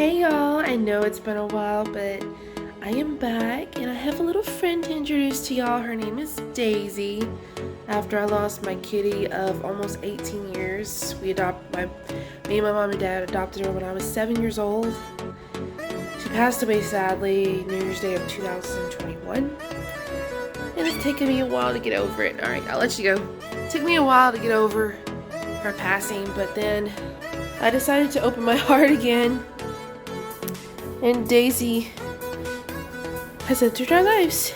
Hey y'all, I know it's been a while, but I am back and I have a little friend to introduce to y'all. Her name is Daisy. After I lost my kitty of almost 18 years, me and my mom and dad adopted her when I was 7 years old. She passed away sadly New Year's Day of 2021. And it's taken me a while to get over it. Alright, I'll let you go. It took me a while to get over her passing, but then I decided to open my heart again. And Daisy has entered our lives.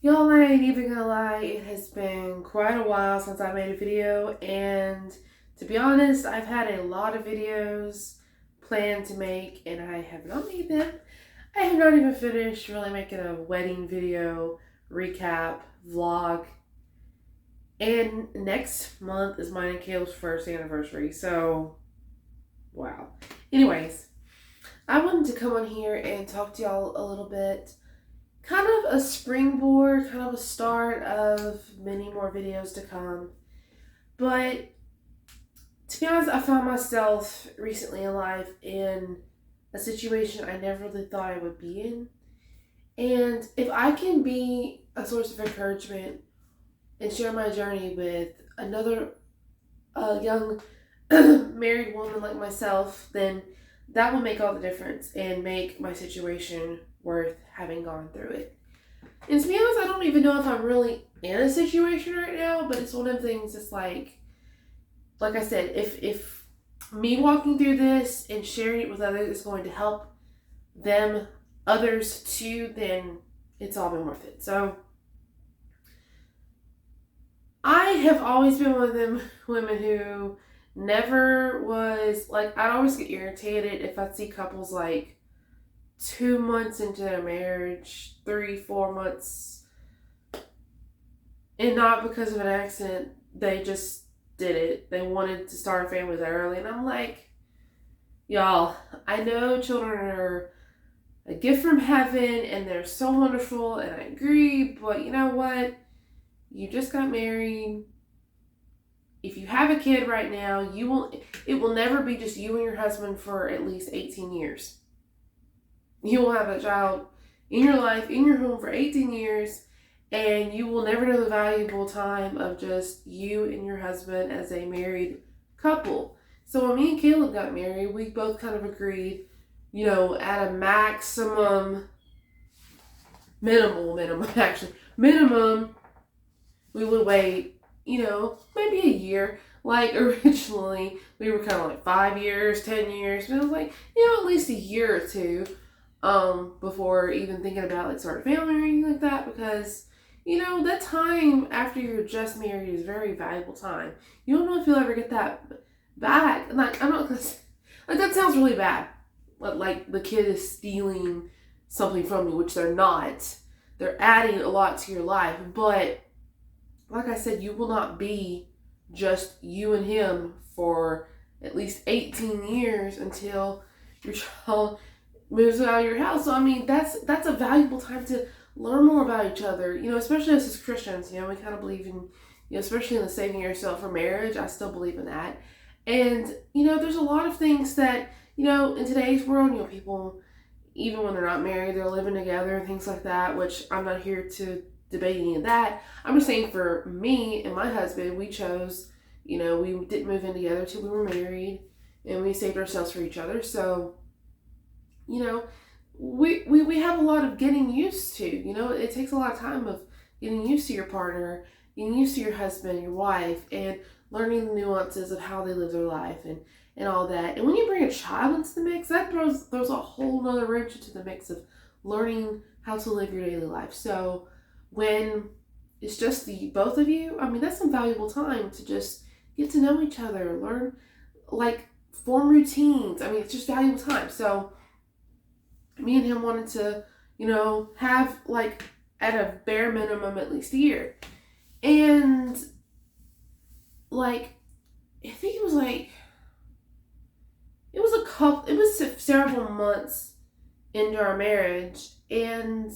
Y'all, I ain't even gonna lie, it has been quite a while since I made a video, and to be honest, I've had a lot of videos planned to make, and I have not made them. I have not even finished really making a wedding video, recap, vlog. And next month is mine and Caleb's first anniversary, so wow. Anyways, I wanted to come on here and talk to y'all a little bit. Kind of a springboard, kind of a start of many more videos to come. But to be honest, I found myself recently in life in a situation I never really thought I would be in. And if I can be a source of encouragement and share my journey with another young married woman like myself, then that will make all the difference and make my situation worth having gone through it. And to be honest, I don't even know if I'm really in a situation right now, but it's one of the things that's like I said, if me walking through this and sharing it with others is going to help them, others too, then it's all been worth it. So I have always been one of them women who never was, like, I'd always get irritated if I'd see couples like 2 months into their marriage, 3-4 months, and not because of an accident, they just did it. They wanted to start a family that early, and I'm like, y'all, I know children are a gift from heaven, and they're so wonderful, and I agree, but you know what? You just got married. If you have a kid right now, it will never be just you and your husband for at least 18 years. You will have a child in your life, in your home for 18 years, and you will never know the valuable time of just you and your husband as a married couple. So when me and Caleb got married, we both kind of agreed, at a minimum, we would wait, maybe a year. Like originally, we were kind of like 5 years, 10 years, but it was like, at least a year or two before even thinking about like starting a family or anything like that, because, that time after you're just married is very valuable time. You don't know if you'll ever get that back. I'm not gonna say, like, that sounds really bad. Like the kid is stealing something from you, which they're not. They're adding a lot to your life, but like I said, you will not be just you and him for at least 18 years until your child moves out of your house. So, I mean, that's a valuable time to learn more about each other, especially us as Christians. We kind of believe in, especially in the saving yourself for marriage. I still believe in that. And, there's a lot of things that, in today's world, people, even when they're not married, they're living together and things like that, which I'm not here to debate any of that. I'm just saying, for me and my husband, we chose, we didn't move in together till we were married, and we saved ourselves for each other. So, we have a lot of getting used to. It takes a lot of time of getting used to your partner, getting used to your husband, your wife, and learning the nuances of how they live their life and all that. And when you bring a child into the mix, that throws a whole nother wrench into the mix of learning how to live your daily life. So when it's just the both of you, I mean, that's some valuable time to just get to know each other, learn, form routines. I mean, it's just valuable time. So me and him wanted to, have, at a bare minimum, at least a year. And, I think it was several months into our marriage, and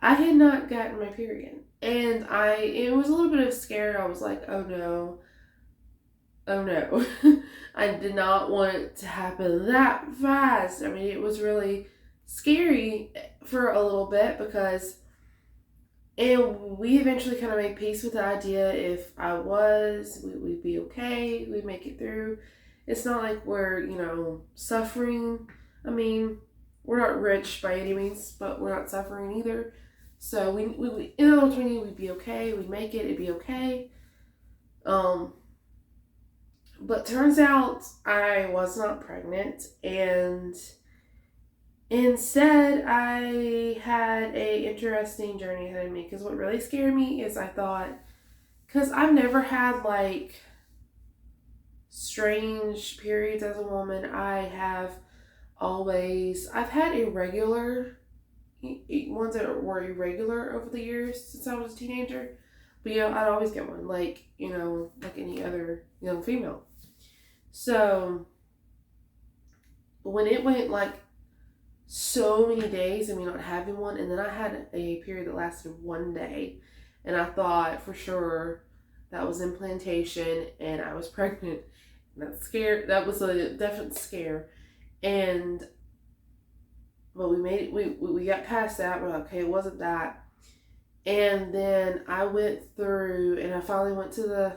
I had not gotten my period. And it was a little bit of scared. I was like, oh no, oh no. I did not want it to happen that fast. I mean, it was really scary for a little bit and we eventually kind of made peace with the idea if we'd be okay, we'd make it through. It's not like we're, suffering. I mean, we're not rich by any means, but we're not suffering either. So we in the 20, we'd be okay. We'd make it. It'd be okay. But turns out I was not pregnant, and instead I had a interesting journey ahead of me. Because what really scared me is I thought, because I've never had like strange periods as a woman. I've had irregular ones that were irregular over the years since I was a teenager. But I'd always get one, like any other young female. So when it went like so many days of me not having one, and then I had a period that lasted one day, and I thought for sure that was implantation and I was pregnant. And that was a definite scare. But we made it, we got past that. We're like, okay, it wasn't that. And then I went through, and I finally went to the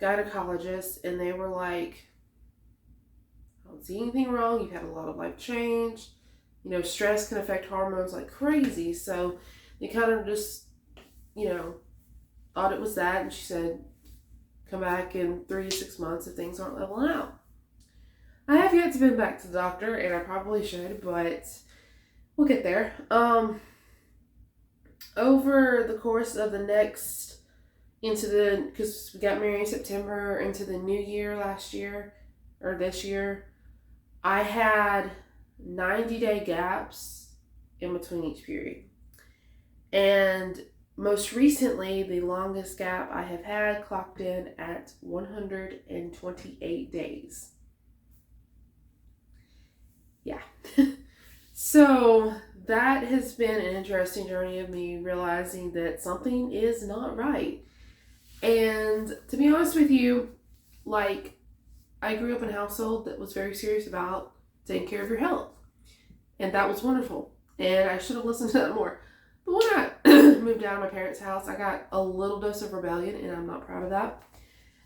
gynecologist, and they were like, I don't see anything wrong. You've had a lot of life change. Stress can affect hormones like crazy. So they kind of just, thought it was that. And she said, come back in 3 to 6 months if things aren't leveling out. I have yet to been back to the doctor, and I probably should, but we'll get there. Over the course of the next, because we got married in September, into the new year this year, I had 90-day gaps in between each period. And most recently, the longest gap I have had clocked in at 128 days. Yeah. So that has been an interesting journey of me realizing that something is not right. And to be honest with you, like, I grew up in a household that was very serious about taking care of your health. And that was wonderful. And I should have listened to that more. But when I moved out of my parents' house, I got a little dose of rebellion, and I'm not proud of that.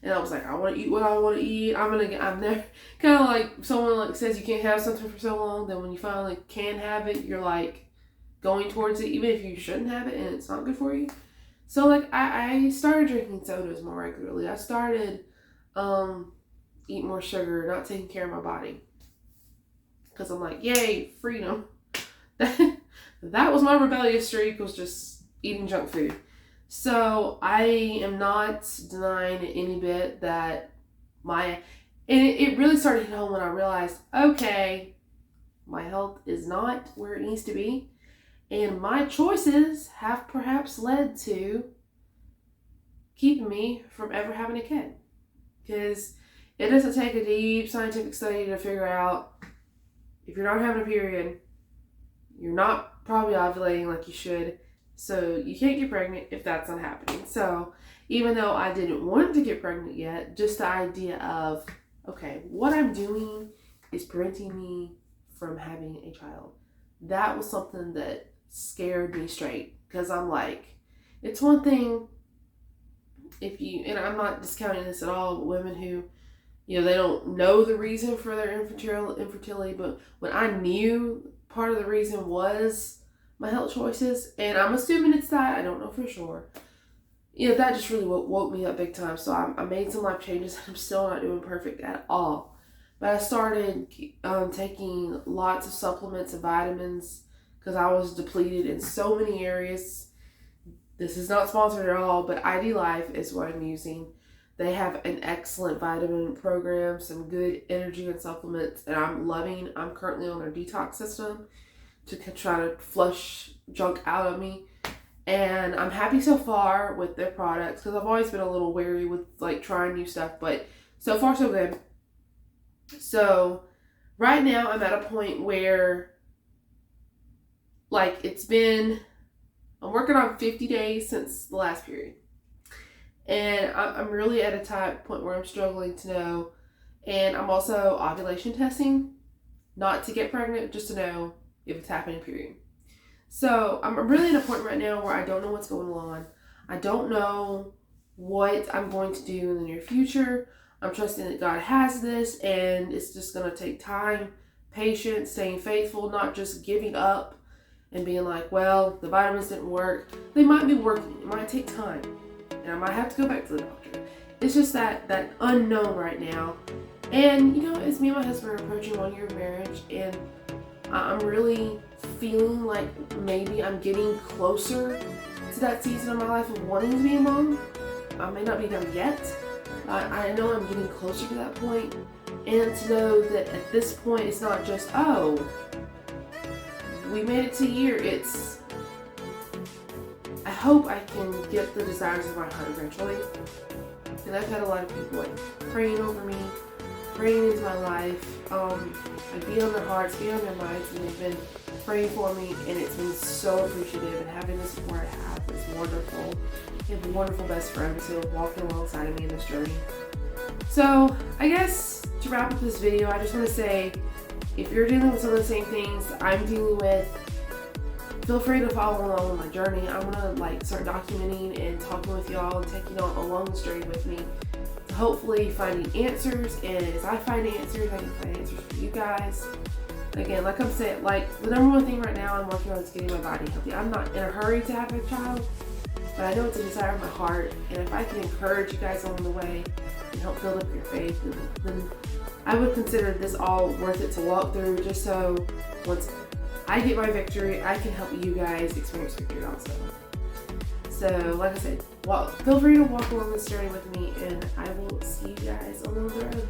And I was like, I want to eat what I want to eat. I'm never, kind of like someone like says you can't have something for so long, then when you finally can have it, you're like going towards it, even if you shouldn't have it and it's not good for you. So like I started drinking sodas more regularly. I started eating more sugar, not taking care of my body. Because I'm like, yay, freedom. That was my rebellious streak, was just eating junk food. So I am not denying any bit that and it really started hitting home when I realized, okay, my health is not where it needs to be. And my choices have perhaps led to keeping me from ever having a kid. Because it doesn't take a deep scientific study to figure out if you're not having a period, you're not probably ovulating like you should. So you can't get pregnant if that's not happening. So even though I didn't want to get pregnant yet, just the idea of, okay, what I'm doing is preventing me from having a child. That was something that scared me straight. Because I'm like, it's one thing and I'm not discounting this at all, but women who, they don't know the reason for their infertility, but when I knew part of the reason was my health choices, and I'm assuming it's that, I don't know for sure, that just really woke me up big time. So I made some life changes. I'm still not doing perfect at all, but I started taking lots of supplements and vitamins because I was depleted in so many areas. This is not sponsored at all, but ID Life is what I'm using. They have an excellent vitamin program, some good energy and supplements, and I'm currently on their detox system to try to flush junk out of me. And I'm happy so far with their products because I've always been a little wary with like trying new stuff, but so far so good. So right now I'm at a point where like it's been I'm working on 50 days since the last period. And I'm really at a point where I'm struggling to know. And I'm also ovulation testing, not to get pregnant, just to know if it's happening, period. So I'm really at a point right now where I don't know what's going on. I don't know what I'm going to do in the near future. I'm trusting that God has this, and it's just going to take time, patience, staying faithful, not just giving up and being like, well, the vitamins didn't work. They might be working. It might take time, and I might have to go back to the doctor. It's just that unknown right now. And, you know, it's me and my husband are approaching 1 year of marriage, and I'm really feeling like maybe I'm getting closer to that season of my life of wanting to be a mom. I may not be there yet. I know I'm getting closer to that point. And to know that at this point, it's not just, oh, we made it to a year. It's, I hope I can get the desires of my heart eventually. And I've had a lot of people like praying over me, praying into my life, like be on their hearts, be on their minds, and they've been praying for me, and it's been so appreciative, and having the support I have is wonderful. I have wonderful best friends who are walking alongside of me in this journey. So I guess to wrap up this video, I just want to say, if you're dealing with some of the same things I'm dealing with, feel free to follow along on my journey. I'm gonna like start documenting and talking with y'all and taking y'all along this journey with me, hopefully finding answers, and as I find answers, I can find answers for you guys. Again, like I'm saying, like the number one thing right now I'm working on is getting my body healthy. I'm not in a hurry to have a child, but I know it's a desire of my heart, and if I can encourage you guys along the way and help build up your faith, then I would consider this all worth it to walk through, just so once I get my victory, I can help you guys experience victory also. So, like I said, feel free to walk along this journey with me, and I will see you guys on the road.